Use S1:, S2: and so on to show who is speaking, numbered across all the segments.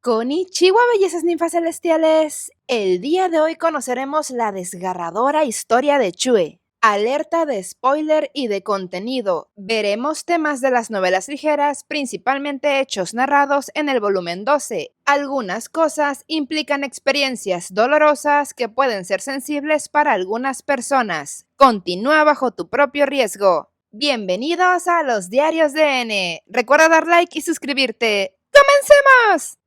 S1: Konnichiwa, bellezas ninfas celestiales. El día de hoy conoceremos la desgarradora historia de Chue. Alerta de spoiler y de contenido. Veremos temas de las novelas ligeras, principalmente hechos narrados en el volumen 12. Algunas cosas implican experiencias dolorosas que pueden ser sensibles para algunas personas. Continúa bajo tu propio riesgo. Bienvenidos a los Diarios de N. Recuerda dar like y suscribirte. ¡Comencemos!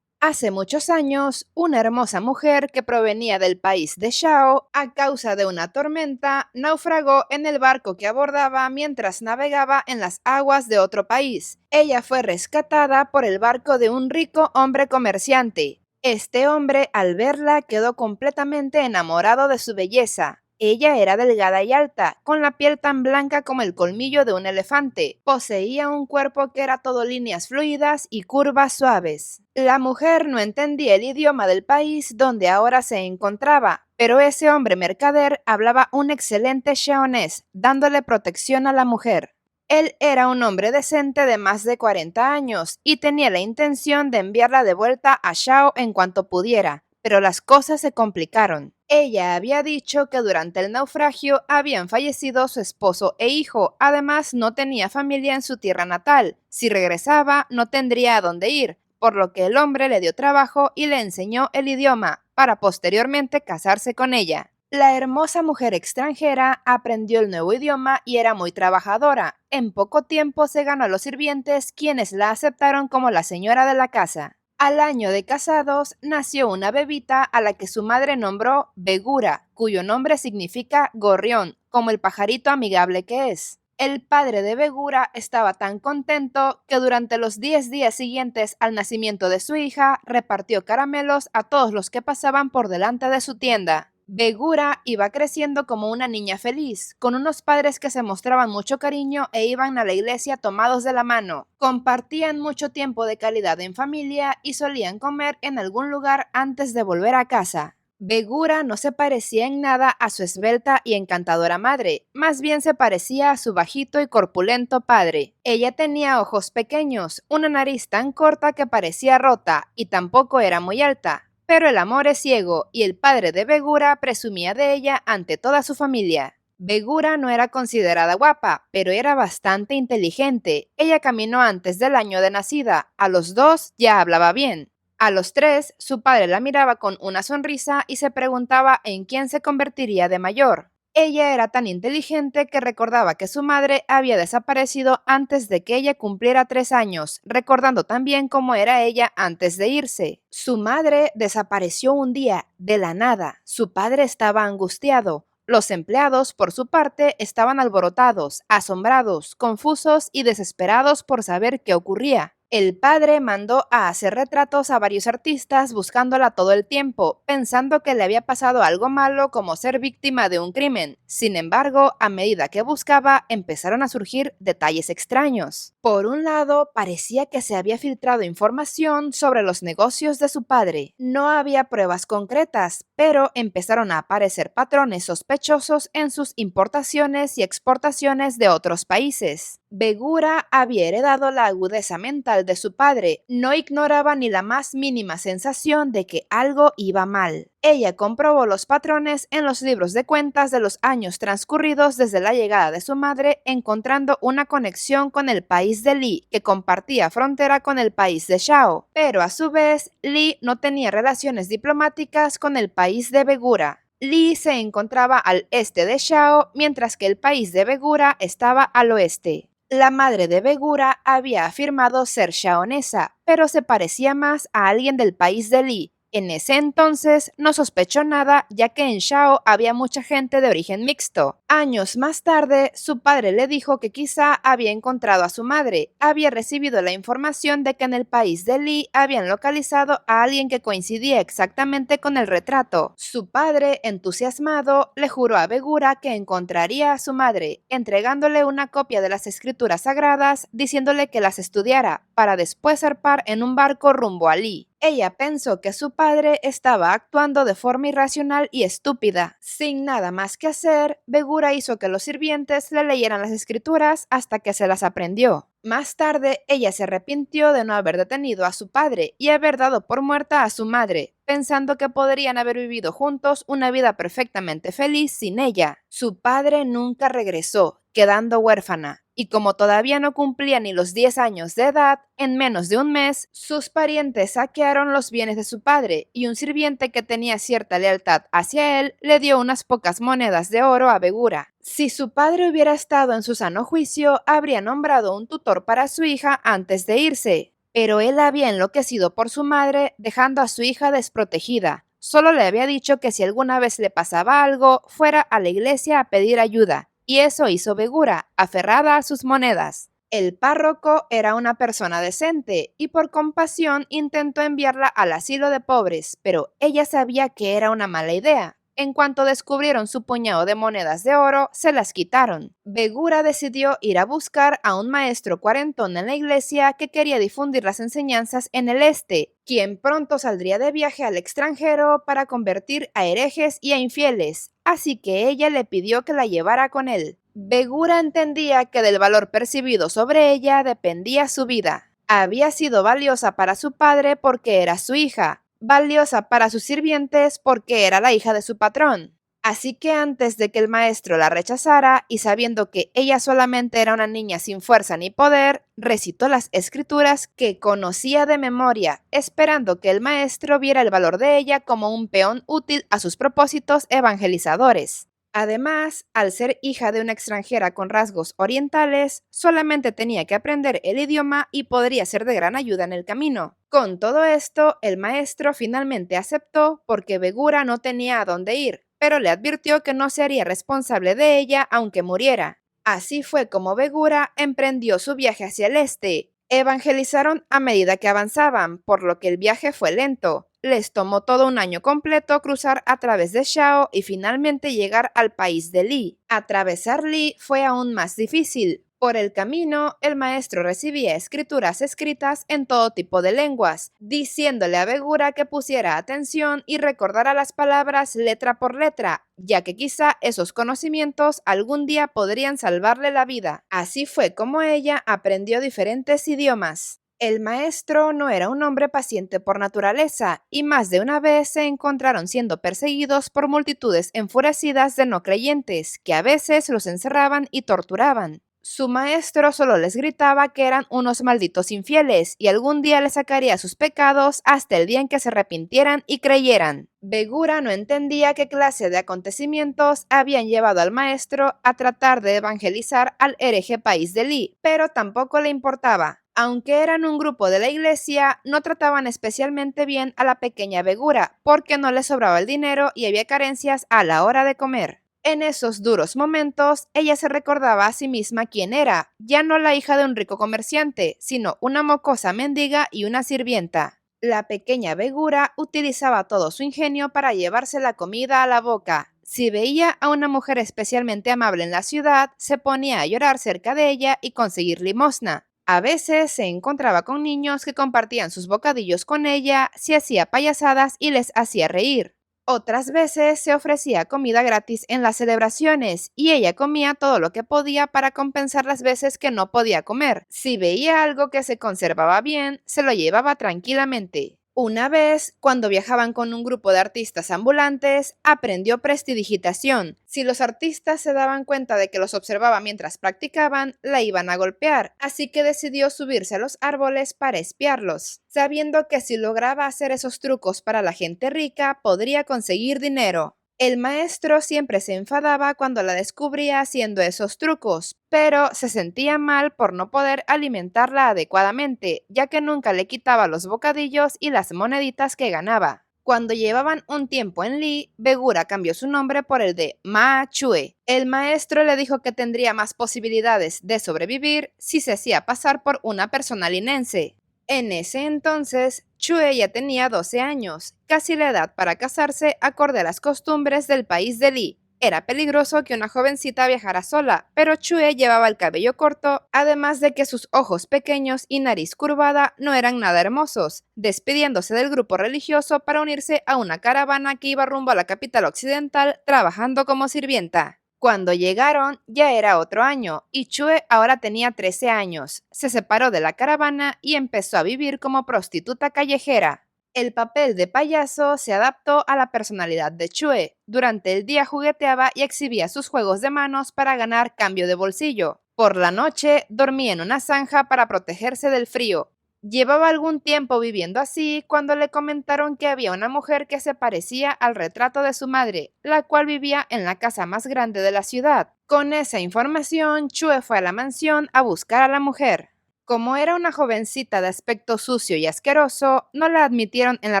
S1: Hace muchos años, una hermosa mujer que provenía del país de Shao, a causa de una tormenta, naufragó en el barco que abordaba mientras navegaba en las aguas de otro país. Ella fue rescatada por el barco de un rico hombre comerciante. Este hombre, al verla, quedó completamente enamorado de su belleza. Ella era delgada y alta, con la piel tan blanca como el colmillo de un elefante. Poseía un cuerpo que era todo líneas fluidas y curvas suaves. La mujer no entendía el idioma del país donde ahora se encontraba, pero ese hombre mercader hablaba un excelente shaonés, dándole protección a la mujer. Él era un hombre decente de más de 40 años y tenía la intención de enviarla de vuelta a Shao en cuanto pudiera, pero las cosas se complicaron. Ella había dicho que durante el naufragio habían fallecido su esposo e hijo, además no tenía familia en su tierra natal. Si regresaba, no tendría a dónde ir, por lo que el hombre le dio trabajo y le enseñó el idioma, para posteriormente casarse con ella. La hermosa mujer extranjera aprendió el nuevo idioma y era muy trabajadora. En poco tiempo se ganó a los sirvientes, quienes la aceptaron como la señora de la casa. Al año de casados, nació una bebita a la que su madre nombró Begura, cuyo nombre significa gorrión, como el pajarito amigable que es. El padre de Begura estaba tan contento que durante los 10 días siguientes al nacimiento de su hija, repartió caramelos a todos los que pasaban por delante de su tienda. Begura iba creciendo como una niña feliz, con unos padres que se mostraban mucho cariño e iban a la iglesia tomados de la mano. Compartían mucho tiempo de calidad en familia y solían comer en algún lugar antes de volver a casa. Begura no se parecía en nada a su esbelta y encantadora madre, más bien se parecía a su bajito y corpulento padre. Ella tenía ojos pequeños, una nariz tan corta que parecía rota y tampoco era muy alta. Pero el amor es ciego y el padre de Begura presumía de ella ante toda su familia. Begura no era considerada guapa, pero era bastante inteligente. Ella caminó antes del año de nacida. A los 2 ya hablaba bien. A los 3, su padre la miraba con una sonrisa y se preguntaba en quién se convertiría de mayor. Ella era tan inteligente que recordaba que su madre había desaparecido antes de que ella cumpliera 3 años, recordando también cómo era ella antes de irse. Su madre desapareció un día, de la nada. Su padre estaba angustiado. Los empleados, por su parte, estaban alborotados, asombrados, confusos y desesperados por saber qué ocurría. El padre mandó a hacer retratos a varios artistas buscándola todo el tiempo, pensando que le había pasado algo malo como ser víctima de un crimen. Sin embargo, a medida que buscaba, empezaron a surgir detalles extraños. Por un lado, parecía que se había filtrado información sobre los negocios de su padre. No había pruebas concretas, pero empezaron a aparecer patrones sospechosos en sus importaciones y exportaciones de otros países. Begura había heredado la agudeza mental de su padre, no ignoraba ni la más mínima sensación de que algo iba mal. Ella comprobó los patrones en los libros de cuentas de los años transcurridos desde la llegada de su madre, encontrando una conexión con el país de Li, que compartía frontera con el país de Shao. Pero a su vez, Li no tenía relaciones diplomáticas con el país de Begura. Li se encontraba al este de Shao, mientras que el país de Begura estaba al oeste. La madre de Begura había afirmado ser shaonesa, pero se parecía más a alguien del país de Li. En ese entonces no sospechó nada, ya que en Shao había mucha gente de origen mixto. Años más tarde, su padre le dijo que quizá había encontrado a su madre. Había recibido la información de que en el país de Li habían localizado a alguien que coincidía exactamente con el retrato. Su padre, entusiasmado, le juró a Begura que encontraría a su madre, entregándole una copia de las escrituras sagradas, diciéndole que las estudiara, para después zarpar en un barco rumbo a Li. Ella pensó que su padre estaba actuando de forma irracional y estúpida. Sin nada más que hacer, Begura hizo que los sirvientes le leyeran las escrituras hasta que se las aprendió. Más tarde, ella se arrepintió de no haber detenido a su padre y haber dado por muerta a su madre, pensando que podrían haber vivido juntos una vida perfectamente feliz sin ella. Su padre nunca regresó, quedando huérfana, y como todavía no cumplía ni los 10 años de edad, en menos de un mes, sus parientes saquearon los bienes de su padre y un sirviente que tenía cierta lealtad hacia él le dio unas pocas monedas de oro a Begura. Si su padre hubiera estado en su sano juicio, habría nombrado un tutor para su hija antes de irse, pero él había enloquecido por su madre, dejando a su hija desprotegida. Solo le había dicho que si alguna vez le pasaba algo, fuera a la iglesia a pedir ayuda, y eso hizo Begura, aferrada a sus monedas. El párroco era una persona decente y por compasión intentó enviarla al asilo de pobres, pero ella sabía que era una mala idea. En cuanto descubrieron su puñado de monedas de oro, se las quitaron. Begura decidió ir a buscar a un maestro cuarentón en la iglesia que quería difundir las enseñanzas en el este, quien pronto saldría de viaje al extranjero para convertir a herejes y a infieles, así que ella le pidió que la llevara con él. Begura entendía que del valor percibido sobre ella dependía su vida. Había sido valiosa para su padre porque era su hija, valiosa para sus sirvientes porque era la hija de su patrón. Así que antes de que el maestro la rechazara y sabiendo que ella solamente era una niña sin fuerza ni poder, recitó las escrituras que conocía de memoria, esperando que el maestro viera el valor de ella como un peón útil a sus propósitos evangelizadores. Además, al ser hija de una extranjera con rasgos orientales, solamente tenía que aprender el idioma y podría ser de gran ayuda en el camino. Con todo esto, el maestro finalmente aceptó porque Begura no tenía a dónde ir, pero le advirtió que no se haría responsable de ella aunque muriera. Así fue como Begura emprendió su viaje hacia el este. Evangelizaron a medida que avanzaban, por lo que el viaje fue lento. Les tomó todo un año completo cruzar a través de Shao y finalmente llegar al país de Li. Atravesar Li fue aún más difícil. Por el camino, el maestro recibía escrituras escritas en todo tipo de lenguas, diciéndole a Begura que pusiera atención y recordara las palabras letra por letra, ya que quizá esos conocimientos algún día podrían salvarle la vida. Así fue como ella aprendió diferentes idiomas. El maestro no era un hombre paciente por naturaleza, y más de una vez se encontraron siendo perseguidos por multitudes enfurecidas de no creyentes, que a veces los encerraban y torturaban. Su maestro solo les gritaba que eran unos malditos infieles y algún día les sacaría sus pecados hasta el día en que se arrepintieran y creyeran. Begura no entendía qué clase de acontecimientos habían llevado al maestro a tratar de evangelizar al hereje país de Li, pero tampoco le importaba. Aunque eran un grupo de la iglesia, no trataban especialmente bien a la pequeña Begura, porque no le sobraba el dinero y había carencias a la hora de comer. En esos duros momentos, ella se recordaba a sí misma quién era, ya no la hija de un rico comerciante, sino una mocosa mendiga y una sirvienta. La pequeña Begura utilizaba todo su ingenio para llevarse la comida a la boca. Si veía a una mujer especialmente amable en la ciudad, se ponía a llorar cerca de ella y conseguir limosna. A veces se encontraba con niños que compartían sus bocadillos con ella, se hacía payasadas y les hacía reír. Otras veces se ofrecía comida gratis en las celebraciones y ella comía todo lo que podía para compensar las veces que no podía comer. Si veía algo que se conservaba bien, se lo llevaba tranquilamente. Una vez, cuando viajaban con un grupo de artistas ambulantes, aprendió prestidigitación. Si los artistas se daban cuenta de que los observaba mientras practicaban, la iban a golpear, así que decidió subirse a los árboles para espiarlos, sabiendo que si lograba hacer esos trucos para la gente rica, podría conseguir dinero. El maestro siempre se enfadaba cuando la descubría haciendo esos trucos, pero se sentía mal por no poder alimentarla adecuadamente, ya que nunca le quitaba los bocadillos y las moneditas que ganaba. Cuando llevaban un tiempo en Li, Begura cambió su nombre por el de Ma Chue. El maestro le dijo que tendría más posibilidades de sobrevivir si se hacía pasar por una persona linense. En ese entonces, Chue ya tenía 12 años, casi la edad para casarse acorde a las costumbres del país de Li. Era peligroso que una jovencita viajara sola, pero Chue llevaba el cabello corto, además de que sus ojos pequeños y nariz curvada no eran nada hermosos, despidiéndose del grupo religioso para unirse a una caravana que iba rumbo a la capital occidental trabajando como sirvienta. Cuando llegaron, ya era otro año, y Chue ahora tenía 13 años. Se separó de la caravana y empezó a vivir como prostituta callejera. El papel de payaso se adaptó a la personalidad de Chue. Durante el día jugueteaba y exhibía sus juegos de manos para ganar cambio de bolsillo. Por la noche, dormía en una zanja para protegerse del frío. Llevaba algún tiempo viviendo así cuando le comentaron que había una mujer que se parecía al retrato de su madre, la cual vivía en la casa más grande de la ciudad. Con esa información, Chue fue a la mansión a buscar a la mujer. Como era una jovencita de aspecto sucio y asqueroso, no la admitieron en la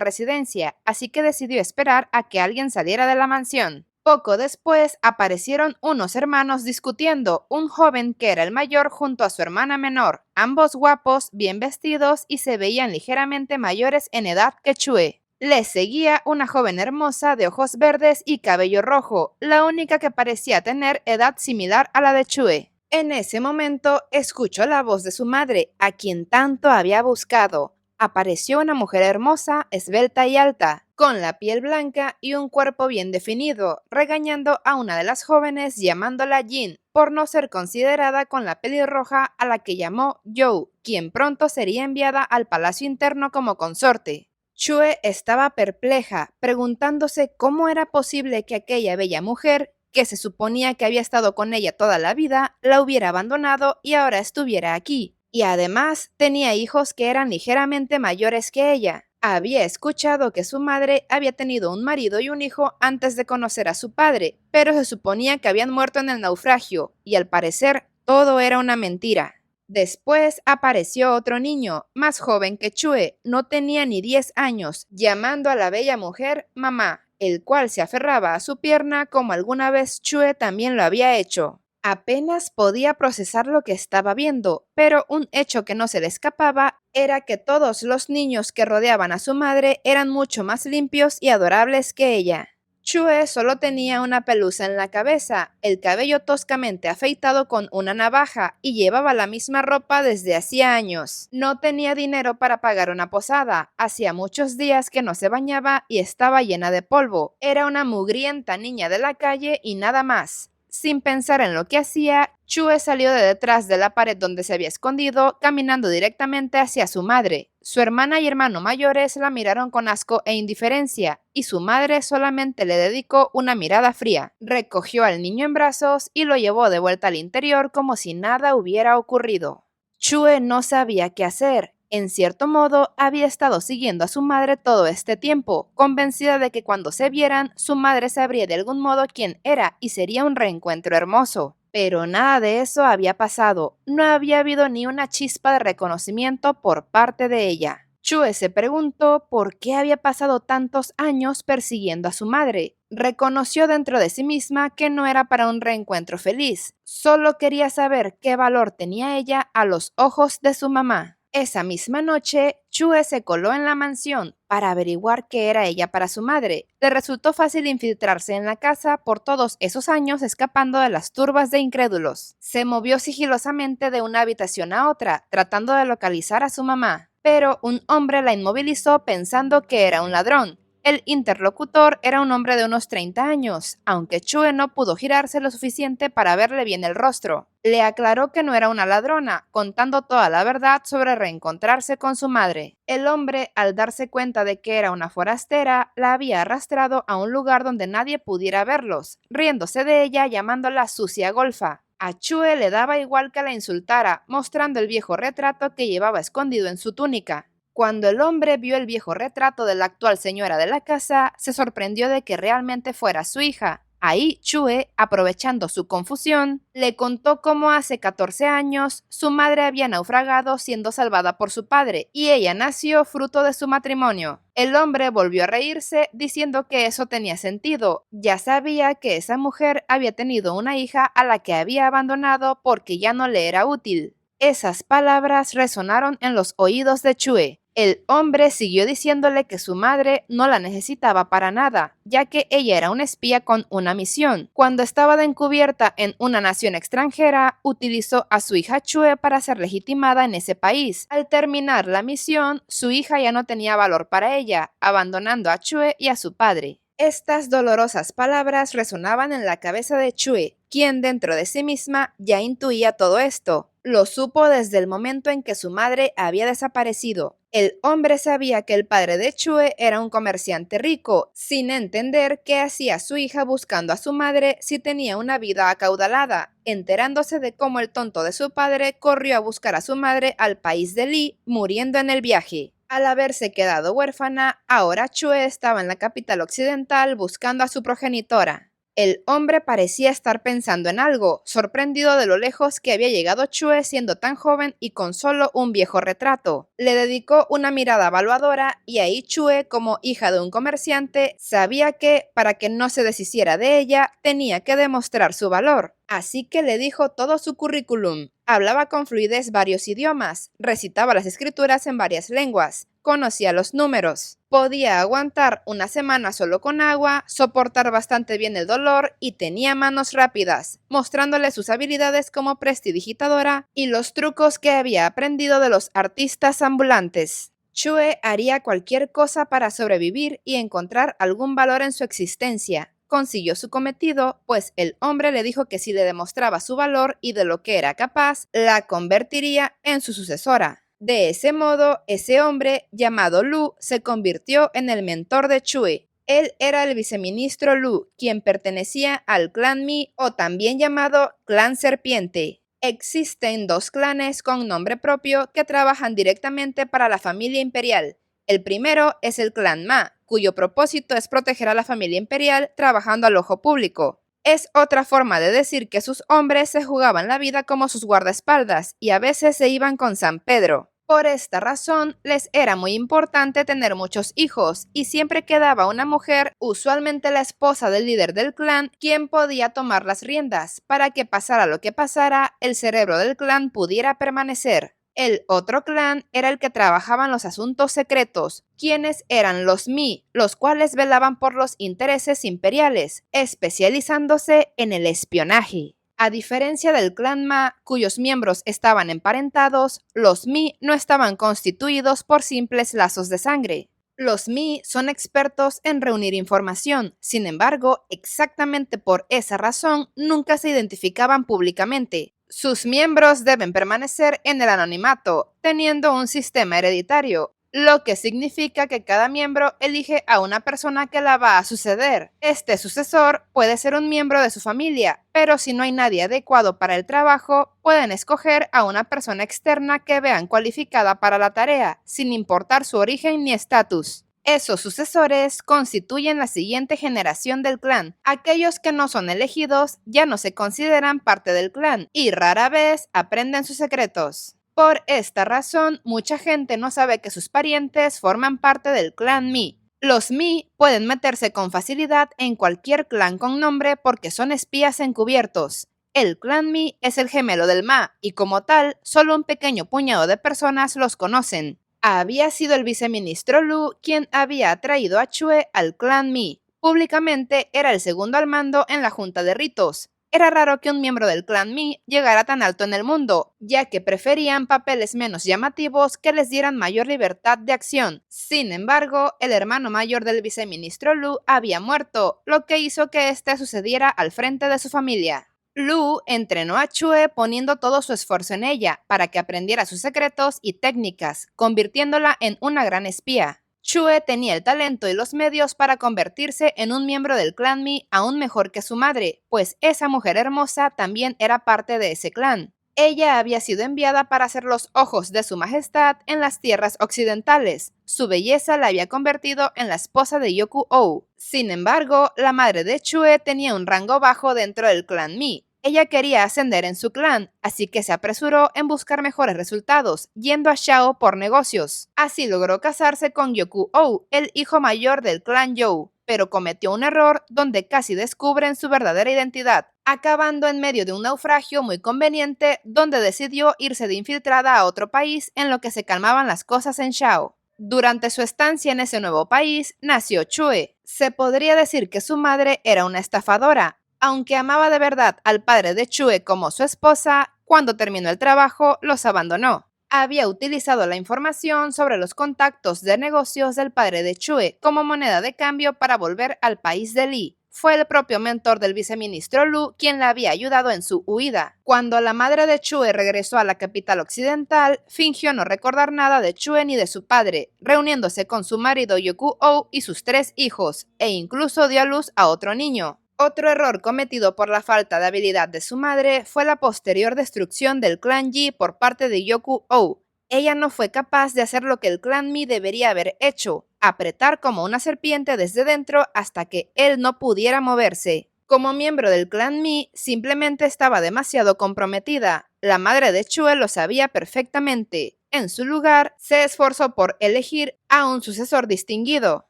S1: residencia, así que decidió esperar a que alguien saliera de la mansión. Poco después aparecieron unos hermanos discutiendo, un joven que era el mayor junto a su hermana menor, ambos guapos, bien vestidos y se veían ligeramente mayores en edad que Chue. Les seguía una joven hermosa de ojos verdes y cabello rojo, la única que parecía tener edad similar a la de Chue. En ese momento escuchó la voz de su madre, a quien tanto había buscado. Apareció una mujer hermosa, esbelta y alta, con la piel blanca y un cuerpo bien definido, regañando a una de las jóvenes llamándola Jin por no ser considerada con la pelirroja a la que llamó Joe, quien pronto sería enviada al palacio interno como consorte. Chue estaba perpleja, preguntándose cómo era posible que aquella bella mujer, que se suponía que había estado con ella toda la vida, la hubiera abandonado y ahora estuviera aquí. Y además tenía hijos que eran ligeramente mayores que ella. Había escuchado que su madre había tenido un marido y un hijo antes de conocer a su padre, pero se suponía que habían muerto en el naufragio, y al parecer todo era una mentira. Después apareció otro niño, más joven que Chue, no tenía ni 10 años, llamando a la bella mujer mamá, el cual se aferraba a su pierna como alguna vez Chue también lo había hecho. Apenas podía procesar lo que estaba viendo, pero un hecho que no se le escapaba era que todos los niños que rodeaban a su madre eran mucho más limpios y adorables que ella. Chue solo tenía una pelusa en la cabeza, el cabello toscamente afeitado con una navaja y llevaba la misma ropa desde hacía años. No tenía dinero para pagar una posada, hacía muchos días que no se bañaba y estaba llena de polvo. Era una mugrienta niña de la calle y nada más. Sin pensar en lo que hacía, Chue salió de detrás de la pared donde se había escondido, caminando directamente hacia su madre. Su hermana y hermano mayores la miraron con asco e indiferencia, y su madre solamente le dedicó una mirada fría. Recogió al niño en brazos y lo llevó de vuelta al interior como si nada hubiera ocurrido. Chue no sabía qué hacer. En cierto modo, había estado siguiendo a su madre todo este tiempo, convencida de que cuando se vieran, su madre sabría de algún modo quién era y sería un reencuentro hermoso. Pero nada de eso había pasado, no había habido ni una chispa de reconocimiento por parte de ella. Chue se preguntó por qué había pasado tantos años persiguiendo a su madre. Reconoció dentro de sí misma que no era para un reencuentro feliz, solo quería saber qué valor tenía ella a los ojos de su mamá. Esa misma noche, Chue se coló en la mansión para averiguar qué era ella para su madre. Le resultó fácil infiltrarse en la casa por todos esos años escapando de las turbas de incrédulos. Se movió sigilosamente de una habitación a otra, tratando de localizar a su mamá, pero un hombre la inmovilizó pensando que era un ladrón. El interlocutor era un hombre de unos 30 años, aunque Chue no pudo girarse lo suficiente para verle bien el rostro. Le aclaró que no era una ladrona, contando toda la verdad sobre reencontrarse con su madre. El hombre, al darse cuenta de que era una forastera, la había arrastrado a un lugar donde nadie pudiera verlos, riéndose de ella llamándola sucia golfa. A Chue le daba igual que la insultara, mostrando el viejo retrato que llevaba escondido en su túnica. Cuando el hombre vio el viejo retrato de la actual señora de la casa, se sorprendió de que realmente fuera su hija. Ahí Chue, aprovechando su confusión, le contó cómo hace 14 años su madre había naufragado siendo salvada por su padre y ella nació fruto de su matrimonio. El hombre volvió a reírse diciendo que eso tenía sentido. Ya sabía que esa mujer había tenido una hija a la que había abandonado porque ya no le era útil. Esas palabras resonaron en los oídos de Chue. El hombre siguió diciéndole que su madre no la necesitaba para nada, ya que ella era una espía con una misión. Cuando estaba de encubierta en una nación extranjera, utilizó a su hija Chue para ser legitimada en ese país. Al terminar la misión, su hija ya no tenía valor para ella, abandonando a Chue y a su padre. Estas dolorosas palabras resonaban en la cabeza de Chue. quien dentro de sí misma ya intuía todo esto. Lo supo desde el momento en que su madre había desaparecido. El hombre sabía que el padre de Chue era un comerciante rico, sin entender qué hacía su hija buscando a su madre si tenía una vida acaudalada, enterándose de cómo el tonto de su padre corrió a buscar a su madre al país de Li, muriendo en el viaje. Al haberse quedado huérfana, ahora Chue estaba en la capital occidental buscando a su progenitora. El hombre parecía estar pensando en algo, sorprendido de lo lejos que había llegado Chue siendo tan joven y con solo un viejo retrato. Le dedicó una mirada evaluadora y ahí Chue, como hija de un comerciante, sabía que, para que no se deshiciera de ella, tenía que demostrar su valor. Así que le dijo todo su currículum. Hablaba con fluidez varios idiomas, recitaba las escrituras en varias lenguas, conocía los números, podía aguantar una semana solo con agua, soportar bastante bien el dolor y tenía manos rápidas, mostrándole sus habilidades como prestidigitadora y los trucos que había aprendido de los artistas ambulantes. Chue haría cualquier cosa para sobrevivir y encontrar algún valor en su existencia. Consiguió su cometido, pues el hombre le dijo que si le demostraba su valor y de lo que era capaz, la convertiría en su sucesora. De ese modo, ese hombre, llamado Lu, se convirtió en el mentor de Chue. Él era el viceministro Lu, quien pertenecía al clan Mi o también llamado clan Serpiente. Existen dos clanes con nombre propio que trabajan directamente para la familia imperial. El primero es el clan Ma, cuyo propósito es proteger a la familia imperial trabajando al ojo público. Es otra forma de decir que sus hombres se jugaban la vida como sus guardaespaldas y a veces se iban con San Pedro. Por esta razón, les era muy importante tener muchos hijos y siempre quedaba una mujer, usualmente la esposa del líder del clan, quien podía tomar las riendas para que pasara lo que pasara, el cerebro del clan pudiera permanecer. El otro clan era el que trabajaba en los asuntos secretos, quienes eran los Mi, los cuales velaban por los intereses imperiales, especializándose en el espionaje. A diferencia del clan Ma, cuyos miembros estaban emparentados, los Mi no estaban constituidos por simples lazos de sangre. Los Mi son expertos en reunir información, sin embargo, exactamente por esa razón, nunca se identificaban públicamente. Sus miembros deben permanecer en el anonimato, teniendo un sistema hereditario, lo que significa que cada miembro elige a una persona que la va a suceder. Este sucesor puede ser un miembro de su familia, pero si no hay nadie adecuado para el trabajo, pueden escoger a una persona externa que vean cualificada para la tarea, sin importar su origen ni estatus. Esos sucesores constituyen la siguiente generación del clan. Aquellos que no son elegidos ya no se consideran parte del clan y rara vez aprenden sus secretos. Por esta razón, mucha gente no sabe que sus parientes forman parte del clan Mi. Los Mi pueden meterse con facilidad en cualquier clan con nombre porque son espías encubiertos. El clan Mi es el gemelo del Ma y como tal, solo un pequeño puñado de personas los conocen. Había sido el viceministro Lu quien había atraído a Chue al clan Mi. Públicamente era el segundo al mando en la junta de ritos. Era raro que un miembro del clan Mi llegara tan alto en el mundo, ya que preferían papeles menos llamativos que les dieran mayor libertad de acción. Sin embargo, el hermano mayor del viceministro Lu había muerto, lo que hizo que este sucediera al frente de su familia. Lu entrenó a Chue poniendo todo su esfuerzo en ella para que aprendiera sus secretos y técnicas, convirtiéndola en una gran espía. Chue tenía el talento y los medios para convertirse en un miembro del clan Mi aún mejor que su madre, pues esa mujer hermosa también era parte de ese clan. Ella había sido enviada para ser los ojos de su majestad en las tierras occidentales. Su belleza la había convertido en la esposa de Yoku-Oh. Sin embargo, la madre de Chue tenía un rango bajo dentro del clan Mi. Ella quería ascender en su clan, así que se apresuró en buscar mejores resultados, yendo a Shao por negocios. Así logró casarse con Yoku-Oh, el hijo mayor del clan You, pero cometió un error donde casi descubren su verdadera identidad, acabando en medio de un naufragio muy conveniente donde decidió irse de infiltrada a otro país en lo que se calmaban las cosas en Shao. Durante su estancia en ese nuevo país, nació Chue. Se podría decir que su madre era una estafadora. Aunque amaba de verdad al padre de Chue como su esposa, cuando terminó el trabajo, los abandonó. Había utilizado la información sobre los contactos de negocios del padre de Chue como moneda de cambio para volver al país de Li. fue el propio mentor del viceministro Lu quien la había ayudado en su huida. Cuando la madre de Chue regresó a la capital occidental, fingió no recordar nada de Chue ni de su padre, reuniéndose con su marido Yoku-oh y sus 3 hijos, e incluso dio a luz a otro niño. Otro error cometido por la falta de habilidad de su madre fue la posterior destrucción del clan Yi por parte de Yoku-oh. Ella no fue capaz de hacer lo que el clan Mi debería haber hecho, apretar como una serpiente desde dentro hasta que él no pudiera moverse. Como miembro del clan Mi, simplemente estaba demasiado comprometida. La madre de Chue lo sabía perfectamente. En su lugar, se esforzó por elegir a un sucesor distinguido.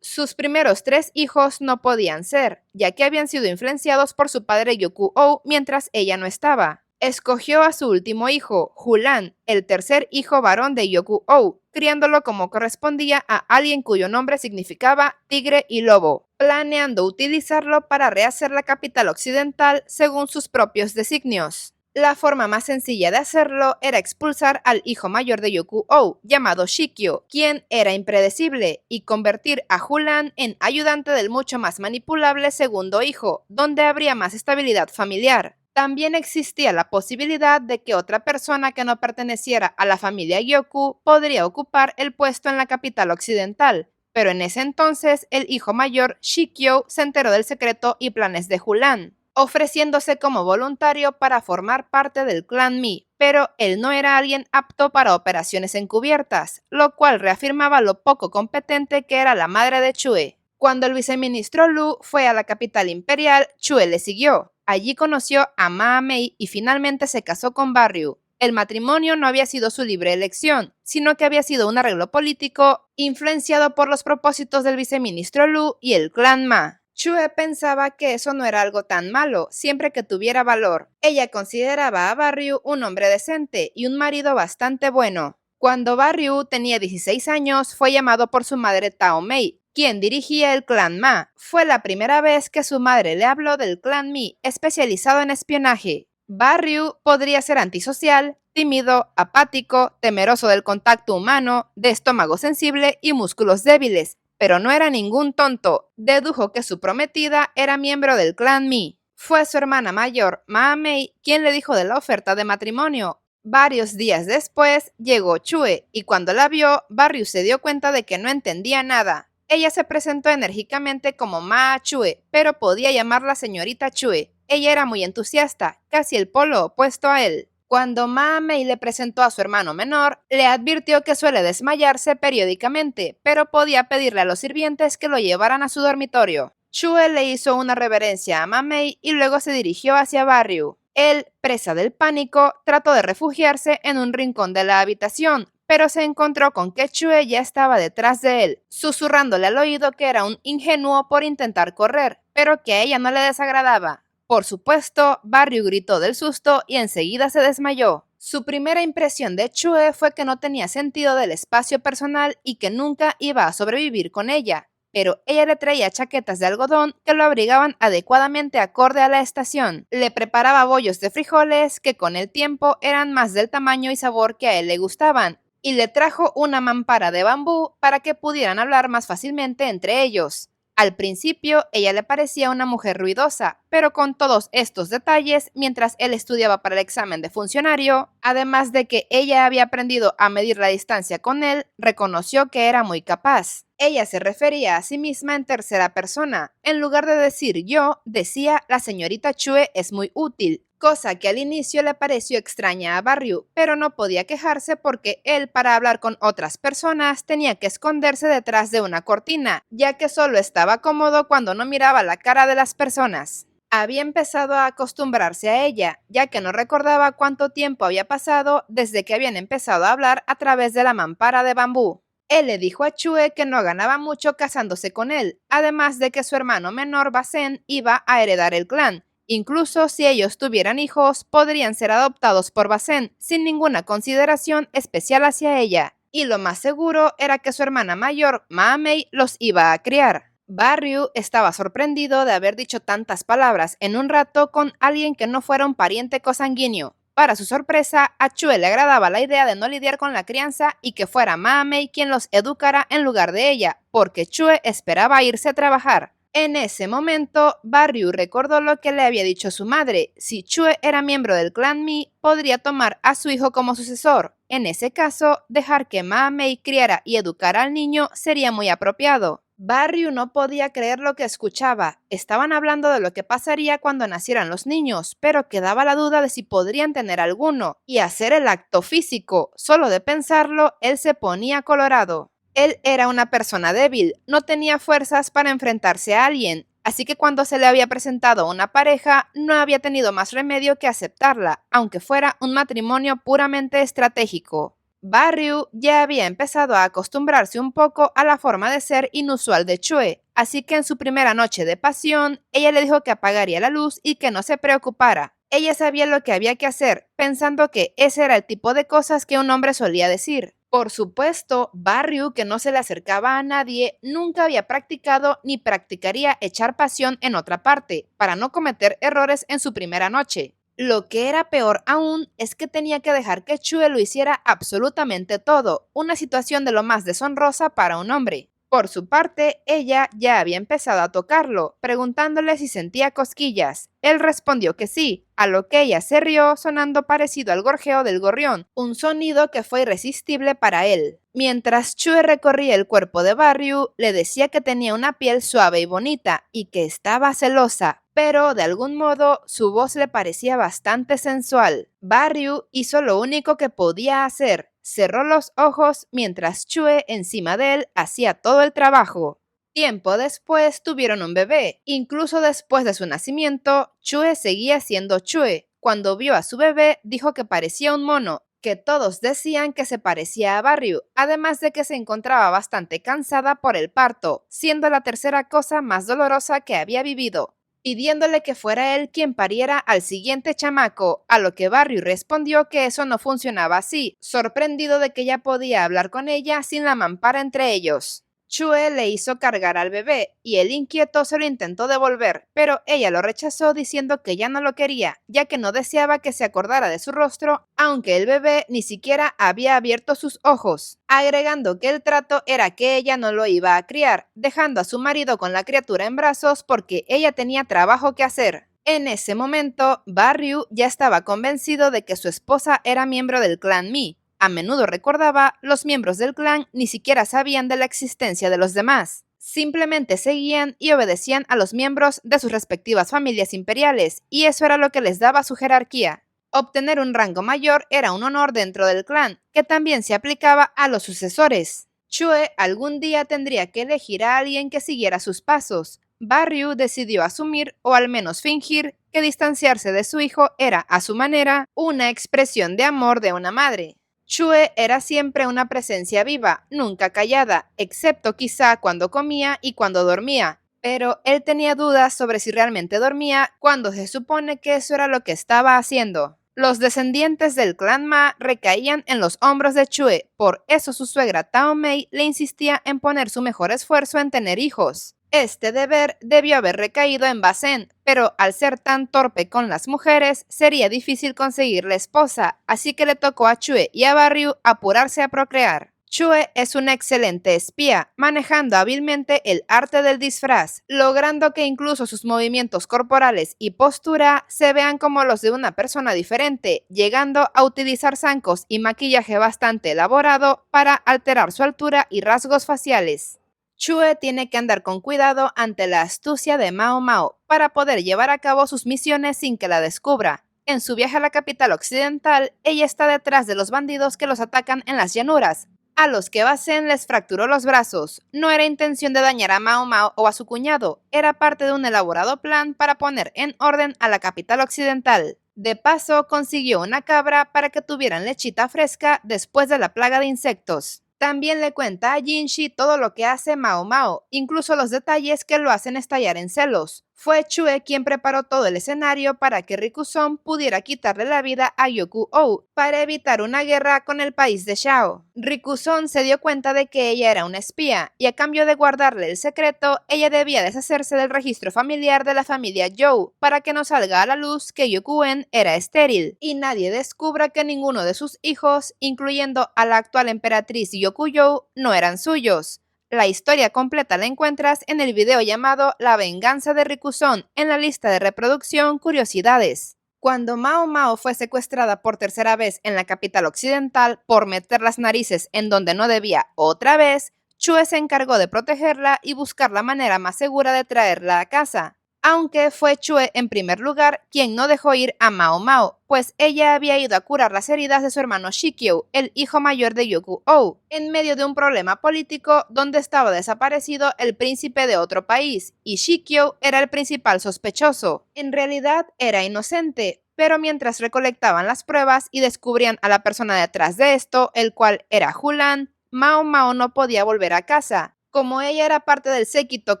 S1: Sus primeros 3 hijos no podían ser, ya que habían sido influenciados por su padre Yoku-oh mientras ella no estaba. Escogió a su último hijo, Hulan, el tercer hijo varón de Yoku-oh, criándolo como correspondía a alguien cuyo nombre significaba tigre y lobo, planeando utilizarlo para rehacer la capital occidental según sus propios designios. La forma más sencilla de hacerlo era expulsar al hijo mayor de Yoku-oh, llamado Shikyo, quien era impredecible, y convertir a Hulan en ayudante del mucho más manipulable segundo hijo, donde habría más estabilidad familiar. También existía la posibilidad de que otra persona que no perteneciera a la familia Yoku podría ocupar el puesto en la capital occidental, pero en ese entonces el hijo mayor, Shikyo, se enteró del secreto y planes de Hulan, ofreciéndose como voluntario para formar parte del clan Mi, pero él no era alguien apto para operaciones encubiertas, lo cual reafirmaba lo poco competente que era la madre de Chue. Cuando el viceministro Lu fue a la capital imperial, Chue le siguió. Allí conoció a Ma Mei y finalmente se casó con Barryu. El matrimonio no había sido su libre elección, sino que había sido un arreglo político influenciado por los propósitos del viceministro Lu y el clan Ma. Chue pensaba que eso no era algo tan malo, siempre que tuviera valor. Ella consideraba a Barryu un hombre decente y un marido bastante bueno. Cuando Barryu tenía 16 años, fue llamado por su madre Tao Mei, quien dirigía el clan Ma. Fue la primera vez que su madre le habló del clan Mi, especializado en espionaje. Barryu podría ser antisocial, tímido, apático, temeroso del contacto humano, de estómago sensible y músculos débiles, pero no era ningún tonto. Dedujo que su prometida era miembro del clan Mi. Fue su hermana mayor, Ma Mei, quien le dijo de la oferta de matrimonio. Varios días después llegó Chue, y cuando la vio, Barryu se dio cuenta de que no entendía nada. Ella se presentó enérgicamente como Ma Chue, pero podía llamarla señorita Chue. Ella era muy entusiasta, casi el polo opuesto a él. Cuando Ma Mei le presentó a su hermano menor, le advirtió que suele desmayarse periódicamente, pero podía pedirle a los sirvientes que lo llevaran a su dormitorio. Chue le hizo una reverencia a Ma Mei y luego se dirigió hacia Barryu. Él, presa del pánico, trató de refugiarse en un rincón de la habitación, pero se encontró con que Chue ya estaba detrás de él, susurrándole al oído que era un ingenuo por intentar correr, pero que a ella no le desagradaba. Por supuesto, Barryu gritó del susto y enseguida se desmayó. Su primera impresión de Chue fue que no tenía sentido del espacio personal y que nunca iba a sobrevivir con ella, pero ella le traía chaquetas de algodón que lo abrigaban adecuadamente acorde a la estación. Le preparaba bollos de frijoles que con el tiempo eran más del tamaño y sabor que a él le gustaban, y le trajo una mampara de bambú para que pudieran hablar más fácilmente entre ellos. Al principio, ella le parecía una mujer ruidosa, pero con todos estos detalles, mientras él estudiaba para el examen de funcionario, además de que ella había aprendido a medir la distancia con él, reconoció que era muy capaz. Ella se refería a sí misma en tercera persona. En lugar de decir yo, decía la señorita Chue es muy útil, cosa que al inicio le pareció extraña a Barryu, pero no podía quejarse porque él para hablar con otras personas tenía que esconderse detrás de una cortina, ya que solo estaba cómodo cuando no miraba la cara de las personas. Había empezado a acostumbrarse a ella, ya que no recordaba cuánto tiempo había pasado desde que habían empezado a hablar a través de la mampara de bambú. Él le dijo a Chue que no ganaba mucho casándose con él, además de que su hermano menor Basen iba a heredar el clan. Incluso si ellos tuvieran hijos, podrían ser adoptados por Basen sin ninguna consideración especial hacia ella. Y lo más seguro era que su hermana mayor, Ma Mei, los iba a criar. Barryu estaba sorprendido de haber dicho tantas palabras en un rato con alguien que no fuera un pariente cosanguíneo. Para su sorpresa, a Chue le agradaba la idea de no lidiar con la crianza y que fuera Ma Mei quien los educara en lugar de ella, porque Chue esperaba irse a trabajar. En ese momento, Barryu recordó lo que le había dicho su madre. Si Chue era miembro del clan Mi, podría tomar a su hijo como sucesor. En ese caso, dejar que Ma Mei criara y educara al niño sería muy apropiado. Barryu no podía creer lo que escuchaba. Estaban hablando de lo que pasaría cuando nacieran los niños, pero quedaba la duda de si podrían tener alguno y hacer el acto físico. Solo de pensarlo, él se ponía colorado. Él era una persona débil, no tenía fuerzas para enfrentarse a alguien, así que cuando se le había presentado una pareja, no había tenido más remedio que aceptarla, aunque fuera un matrimonio puramente estratégico. Barryu ya había empezado a acostumbrarse un poco a la forma de ser inusual de Chue, así que en su primera noche de pasión, ella le dijo que apagaría la luz y que no se preocupara. Ella sabía lo que había que hacer, pensando que ese era el tipo de cosas que un hombre solía decir. Por supuesto, Barryu, que no se le acercaba a nadie, nunca había practicado ni practicaría echar pasión en otra parte, para no cometer errores en su primera noche. Lo que era peor aún es que tenía que dejar que Chue lo hiciera absolutamente todo, una situación de lo más deshonrosa para un hombre. Por su parte, ella ya había empezado a tocarlo, preguntándole si sentía cosquillas. Él respondió que sí, a lo que ella se rió sonando parecido al gorjeo del gorrión, un sonido que fue irresistible para él. Mientras Chue recorría el cuerpo de Barryu, le decía que tenía una piel suave y bonita y que estaba celosa, pero de algún modo su voz le parecía bastante sensual. Barryu hizo lo único que podía hacer, cerró los ojos mientras Chue encima de él hacía todo el trabajo. Tiempo después tuvieron un bebé. Incluso después de su nacimiento, Chue seguía siendo Chue. Cuando vio a su bebé, dijo que parecía un mono, que todos decían que se parecía a Barryu, además de que se encontraba bastante cansada por el parto, siendo la tercera cosa más dolorosa que había vivido, pidiéndole que fuera él quien pariera al siguiente chamaco, a lo que Barryu respondió que eso no funcionaba así, sorprendido de que ella podía hablar con ella sin la mampara entre ellos. Chue le hizo cargar al bebé y el inquieto se lo intentó devolver, pero ella lo rechazó diciendo que ya no lo quería, ya que no deseaba que se acordara de su rostro, aunque el bebé ni siquiera había abierto sus ojos, agregando que el trato era que ella no lo iba a criar, dejando a su marido con la criatura en brazos porque ella tenía trabajo que hacer. En ese momento, Barryu ya estaba convencido de que su esposa era miembro del clan Mi. A menudo recordaba, los miembros del clan ni siquiera sabían de la existencia de los demás. Simplemente seguían y obedecían a los miembros de sus respectivas familias imperiales, y eso era lo que les daba su jerarquía. Obtener un rango mayor era un honor dentro del clan, que también se aplicaba a los sucesores. Chue algún día tendría que elegir a alguien que siguiera sus pasos. Barryu decidió asumir, o al menos fingir, que distanciarse de su hijo era, a su manera, una expresión de amor de una madre. Chue era siempre una presencia viva, nunca callada, excepto quizá cuando comía y cuando dormía, pero él tenía dudas sobre si realmente dormía cuando se supone que eso era lo que estaba haciendo. Los descendientes del clan Ma recaían en los hombros de Chue, por eso su suegra Tao Mei le insistía en poner su mejor esfuerzo en tener hijos. Este deber debió haber recaído en Basen, pero al ser tan torpe con las mujeres, sería difícil conseguirle esposa, así que le tocó a Chue y a Barryu apurarse a procrear. Chue es una excelente espía, manejando hábilmente el arte del disfraz, logrando que incluso sus movimientos corporales y postura se vean como los de una persona diferente, llegando a utilizar zancos y maquillaje bastante elaborado para alterar su altura y rasgos faciales. Chue tiene que andar con cuidado ante la astucia de Mao Mao para poder llevar a cabo sus misiones sin que la descubra. En su viaje a la capital occidental, ella está detrás de los bandidos que los atacan en las llanuras, a los que Basen les fracturó los brazos. No era intención de dañar a Mao Mao o a su cuñado, era parte de un elaborado plan para poner en orden a la capital occidental. De paso, consiguió una cabra para que tuvieran lechita fresca después de la plaga de insectos. También le cuenta a Jinshi todo lo que hace Mao Mao, incluso los detalles que lo hacen estallar en celos. Fue Chue quien preparó todo el escenario para que Rikuson pudiera quitarle la vida a Yoku-Oh para evitar una guerra con el país de Shao. Rikuson se dio cuenta de que ella era una espía y a cambio de guardarle el secreto, ella debía deshacerse del registro familiar de la familia Zhou para que no salga a la luz que Yokuen era estéril y nadie descubra que ninguno de sus hijos, incluyendo a la actual emperatriz Yokuyou, no eran suyos. La historia completa la encuentras en el video llamado La venganza de Rikuson en la lista de reproducción Curiosidades. Cuando Mao Mao fue secuestrada por tercera vez en la capital occidental por meter las narices en donde no debía otra vez, Chue se encargó de protegerla y buscar la manera más segura de traerla a casa. Aunque fue Chue en primer lugar quien no dejó ir a Mao Mao, pues ella había ido a curar las heridas de su hermano Shikyu, el hijo mayor de Yoku-Oh, en medio de un problema político donde estaba desaparecido el príncipe de otro país, y Shikyu era el principal sospechoso. En realidad era inocente, pero mientras recolectaban las pruebas y descubrían a la persona detrás de esto, el cual era Hulan, Mao Mao no podía volver a casa. Como ella era parte del séquito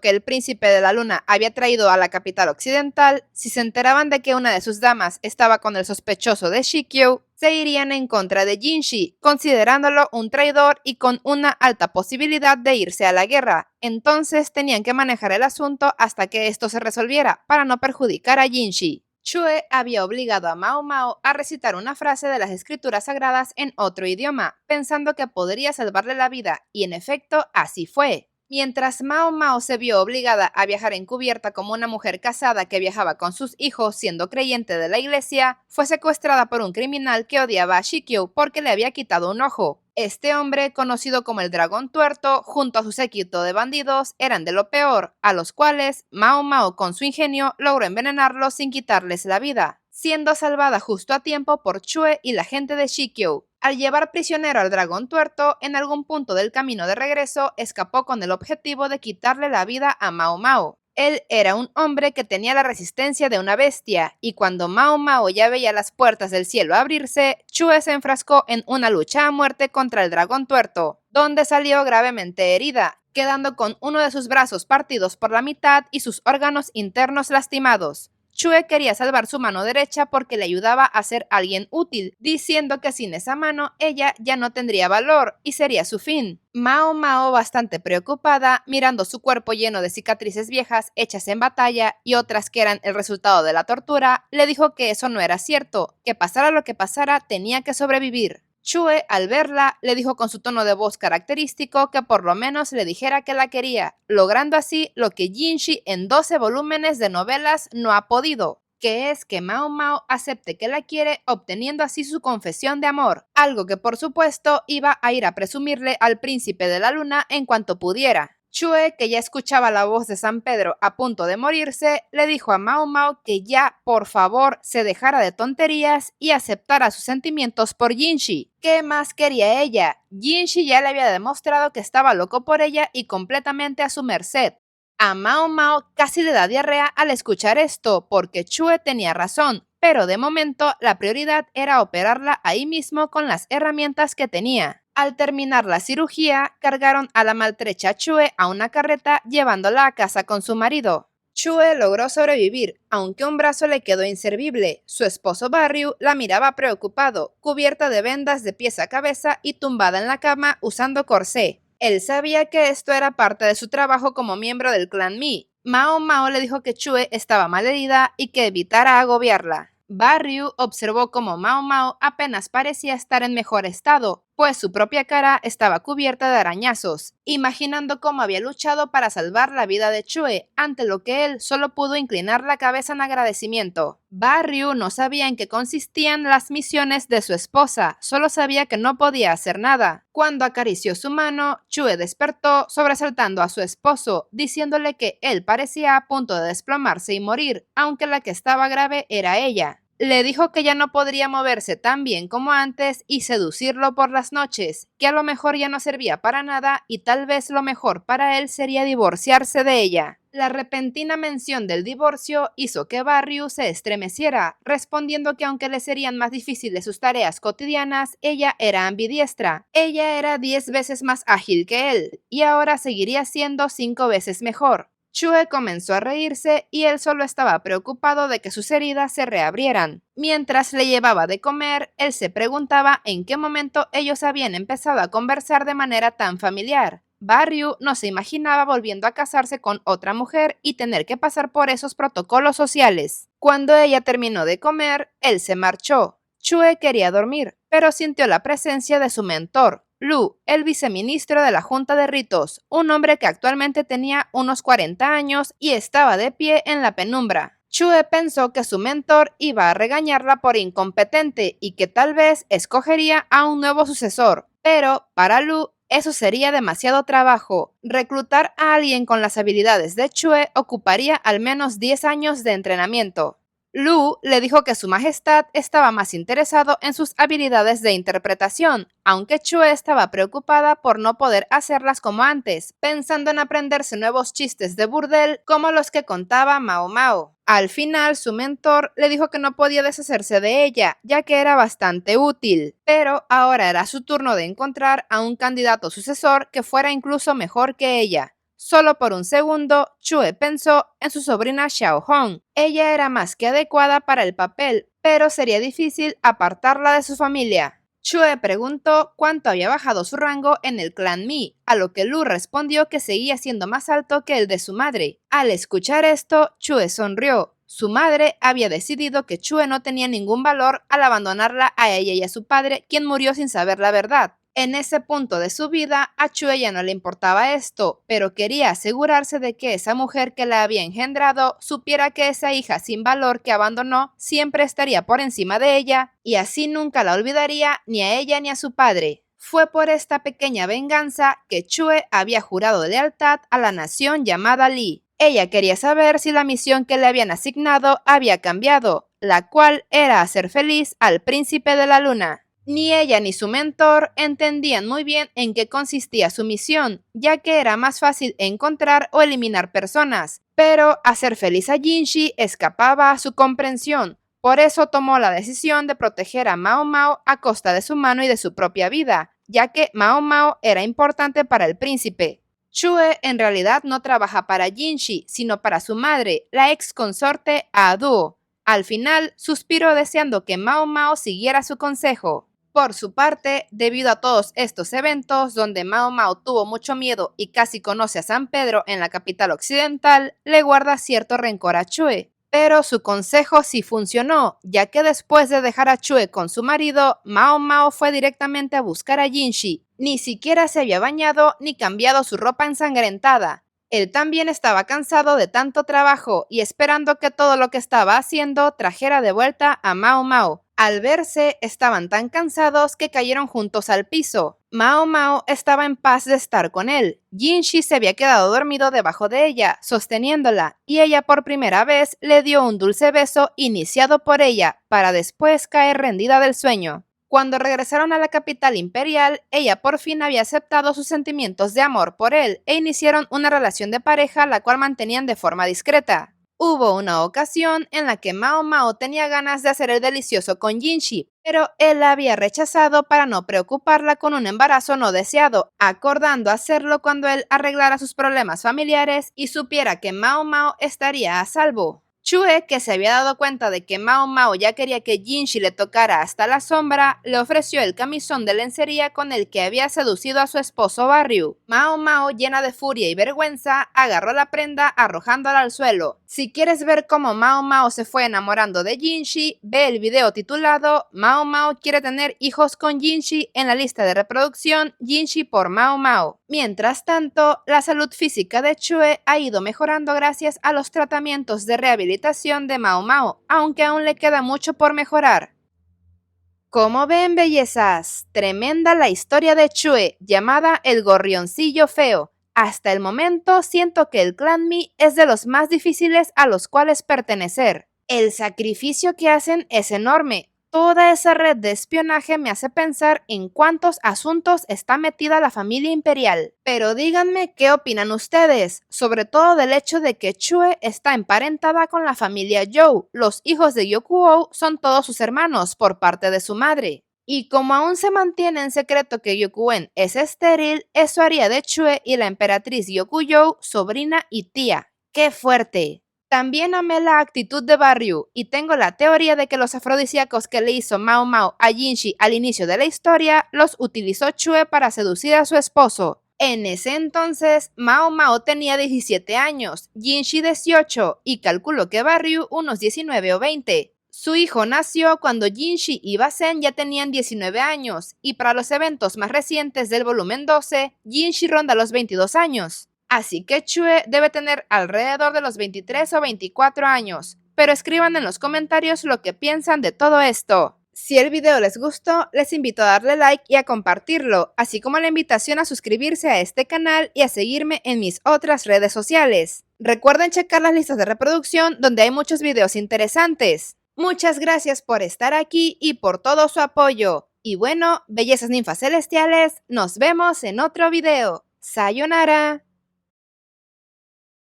S1: que el príncipe de la luna había traído a la capital occidental, si se enteraban de que una de sus damas estaba con el sospechoso de Shikyu, se irían en contra de Jinshi, considerándolo un traidor y con una alta posibilidad de irse a la guerra. Entonces tenían que manejar el asunto hasta que esto se resolviera para no perjudicar a Jinshi. Chue había obligado a Mao Mao a recitar una frase de las escrituras sagradas en otro idioma, pensando que podría salvarle la vida, y en efecto así fue. Mientras Mao Mao se vio obligada a viajar encubierta como una mujer casada que viajaba con sus hijos siendo creyente de la iglesia, fue secuestrada por un criminal que odiaba a Shikyu porque le había quitado un ojo. Este hombre, conocido como el Dragón Tuerto, junto a su séquito de bandidos, eran de lo peor, a los cuales Mao Mao con su ingenio logró envenenarlos sin quitarles la vida, siendo salvada justo a tiempo por Chue y la gente de Shikyu. Al llevar prisionero al Dragón Tuerto, en algún punto del camino de regreso escapó con el objetivo de quitarle la vida a Mao Mao. Él era un hombre que tenía la resistencia de una bestia, y cuando Mao Mao ya veía las puertas del cielo abrirse, Chue se enfrascó en una lucha a muerte contra el Dragón Tuerto, donde salió gravemente herida, quedando con uno de sus brazos partidos por la mitad y sus órganos internos lastimados. Chue quería salvar su mano derecha porque le ayudaba a ser alguien útil, diciendo que sin esa mano ella ya no tendría valor y sería su fin. Mao Mao, bastante preocupada, mirando su cuerpo lleno de cicatrices viejas hechas en batalla y otras que eran el resultado de la tortura, le dijo que eso no era cierto, que pasara lo que pasara tenía que sobrevivir. Chue, al verla, le dijo con su tono de voz característico que por lo menos le dijera que la quería, logrando así lo que Jinshi en 12 volúmenes de novelas no ha podido, que es que Mao Mao acepte que la quiere, obteniendo así su confesión de amor, algo que por supuesto iba a ir a presumirle al príncipe de la luna en cuanto pudiera. Chue, que ya escuchaba la voz de San Pedro a punto de morirse, le dijo a Mao Mao que ya, por favor, se dejara de tonterías y aceptara sus sentimientos por Jinshi. ¿Qué más quería ella? Jinshi ya le había demostrado que estaba loco por ella y completamente a su merced. A Mao Mao casi le da diarrea al escuchar esto, porque Chue tenía razón, pero de momento la prioridad era operarla ahí mismo con las herramientas que tenía. Al terminar la cirugía, cargaron a la maltrecha Chue a una carreta llevándola a casa con su marido. Chue logró sobrevivir, aunque un brazo le quedó inservible. Su esposo Barryu la miraba preocupado, cubierta de vendas de pies a cabeza y tumbada en la cama usando corsé. Él sabía que esto era parte de su trabajo como miembro del clan Mi. Mao Mao le dijo que Chue estaba malherida y que evitara agobiarla. Barryu observó cómo Mao Mao apenas parecía estar en mejor estado, pues su propia cara estaba cubierta de arañazos, imaginando cómo había luchado para salvar la vida de Chue, ante lo que él solo pudo inclinar la cabeza en agradecimiento. Barryu no sabía en qué consistían las misiones de su esposa, solo sabía que no podía hacer nada. Cuando acarició su mano, Chue despertó, sobresaltando a su esposo, diciéndole que él parecía a punto de desplomarse y morir, aunque la que estaba grave era ella. Le dijo que ya no podría moverse tan bien como antes y seducirlo por las noches, que a lo mejor ya no servía para nada y tal vez lo mejor para él sería divorciarse de ella. La repentina mención del divorcio hizo que Barryu se estremeciera, respondiendo que aunque le serían más difíciles sus tareas cotidianas, ella era ambidiestra. Ella era 10 veces más ágil que él, y ahora seguiría siendo 5 veces mejor. Chue comenzó a reírse y él solo estaba preocupado de que sus heridas se reabrieran. Mientras le llevaba de comer, él se preguntaba en qué momento ellos habían empezado a conversar de manera tan familiar. Barryu no se imaginaba volviendo a casarse con otra mujer y tener que pasar por esos protocolos sociales. Cuando ella terminó de comer, él se marchó. Chue quería dormir, pero sintió la presencia de su mentor, Lu, el viceministro de la Junta de Ritos, un hombre que actualmente tenía unos 40 años y estaba de pie en la penumbra. Chue pensó que su mentor iba a regañarla por incompetente y que tal vez escogería a un nuevo sucesor, pero para Lu eso sería demasiado trabajo. Reclutar a alguien con las habilidades de Chue ocuparía al menos 10 años de entrenamiento. Lu le dijo que su majestad estaba más interesado en sus habilidades de interpretación, aunque Chue estaba preocupada por no poder hacerlas como antes, pensando en aprenderse nuevos chistes de burdel como los que contaba Mao Mao. Al final, su mentor le dijo que no podía deshacerse de ella, ya que era bastante útil, pero ahora era su turno de encontrar a un candidato sucesor que fuera incluso mejor que ella. Solo por un segundo, Chue pensó en su sobrina Xiao Hong. Ella era más que adecuada para el papel, pero sería difícil apartarla de su familia. Chue preguntó cuánto había bajado su rango en el clan Mi, a lo que Lu respondió que seguía siendo más alto que el de su madre. Al escuchar esto, Chue sonrió. Su madre había decidido que Chue no tenía ningún valor al abandonarla a ella y a su padre, quien murió sin saber la verdad. En ese punto de su vida, a Chue ya no le importaba esto, pero quería asegurarse de que esa mujer que la había engendrado supiera que esa hija sin valor que abandonó siempre estaría por encima de ella, y así nunca la olvidaría ni a ella ni a su padre. Fue por esta pequeña venganza que Chue había jurado lealtad a la nación llamada Li. Ella quería saber si la misión que le habían asignado había cambiado, la cual era hacer feliz al príncipe de la luna. Ni ella ni su mentor entendían muy bien en qué consistía su misión, ya que era más fácil encontrar o eliminar personas, pero hacer feliz a Jinshi escapaba a su comprensión. Por eso tomó la decisión de proteger a Mao Mao a costa de su mano y de su propia vida, ya que Mao Mao era importante para el príncipe. Chue en realidad no trabaja para Jinshi, sino para su madre, la ex consorte Adu. Al final, suspiró deseando que Mao Mao siguiera su consejo. Por su parte, debido a todos estos eventos donde Mao Mao tuvo mucho miedo y casi conoce a San Pedro en la capital occidental, le guarda cierto rencor a Chue. Pero su consejo sí funcionó, ya que después de dejar a Chue con su marido, Mao Mao fue directamente a buscar a Jinshi. Ni siquiera se había bañado ni cambiado su ropa ensangrentada. Él también estaba cansado de tanto trabajo y esperando que todo lo que estaba haciendo trajera de vuelta a Mao Mao. Al verse, estaban tan cansados que cayeron juntos al piso. Mao Mao estaba en paz de estar con él. Jinshi se había quedado dormido debajo de ella, sosteniéndola, y ella por primera vez le dio un dulce beso iniciado por ella, para después caer rendida del sueño. Cuando regresaron a la capital imperial, ella por fin había aceptado sus sentimientos de amor por él e iniciaron una relación de pareja la cual mantenían de forma discreta. Hubo una ocasión en la que Mao Mao tenía ganas de hacer el delicioso con Jinshi, pero él la había rechazado para no preocuparla con un embarazo no deseado, acordando hacerlo cuando él arreglara sus problemas familiares y supiera que Mao Mao estaría a salvo. Chue, que se había dado cuenta de que Mao Mao ya quería que Jinshi le tocara hasta la sombra, le ofreció el camisón de lencería con el que había seducido a su esposo Barryu. Mao Mao, llena de furia y vergüenza, agarró la prenda arrojándola al suelo. Si quieres ver cómo Mao Mao se fue enamorando de Jinshi, ve el video titulado Mao Mao quiere tener hijos con Jinshi en la lista de reproducción Jinshi por Mao Mao. Mientras tanto, la salud física de Chue ha ido mejorando gracias a los tratamientos de rehabilitación de Mao Mao, aunque aún le queda mucho por mejorar. Como ven, bellezas, tremenda la historia de Chue, llamada El Gorrioncillo Feo. Hasta el momento siento que el clan Mi es de los más difíciles a los cuales pertenecer. El sacrificio que hacen es enorme. Toda esa red de espionaje me hace pensar en cuántos asuntos está metida la familia imperial. Pero díganme qué opinan ustedes, sobre todo del hecho de que Chue está emparentada con la familia Zhou. Los hijos de Yokuou son todos sus hermanos por parte de su madre. Y como aún se mantiene en secreto que Yokuen es estéril, eso haría de Chue y la emperatriz Yokuyou sobrina y tía. ¡Qué fuerte! También amé la actitud de Barryu y tengo la teoría de que los afrodisíacos que le hizo Mao Mao a Jinshi al inicio de la historia los utilizó Chue para seducir a su esposo. En ese entonces, Mao Mao tenía 17 años, Jinshi 18 y calculo que Barryu unos 19 o 20. Su hijo nació cuando Jinshi y Basen ya tenían 19 años, y para los eventos más recientes del volumen 12, Jinshi ronda los 22 años. Así que Chue debe tener alrededor de los 23 o 24 años, pero escriban en los comentarios lo que piensan de todo esto. Si el video les gustó, les invito a darle like y a compartirlo, así como la invitación a suscribirse a este canal y a seguirme en mis otras redes sociales. Recuerden checar las listas de reproducción donde hay muchos videos interesantes. Muchas gracias por estar aquí y por todo su apoyo. Y bueno, bellezas ninfas celestiales, nos vemos en otro video. Sayonara.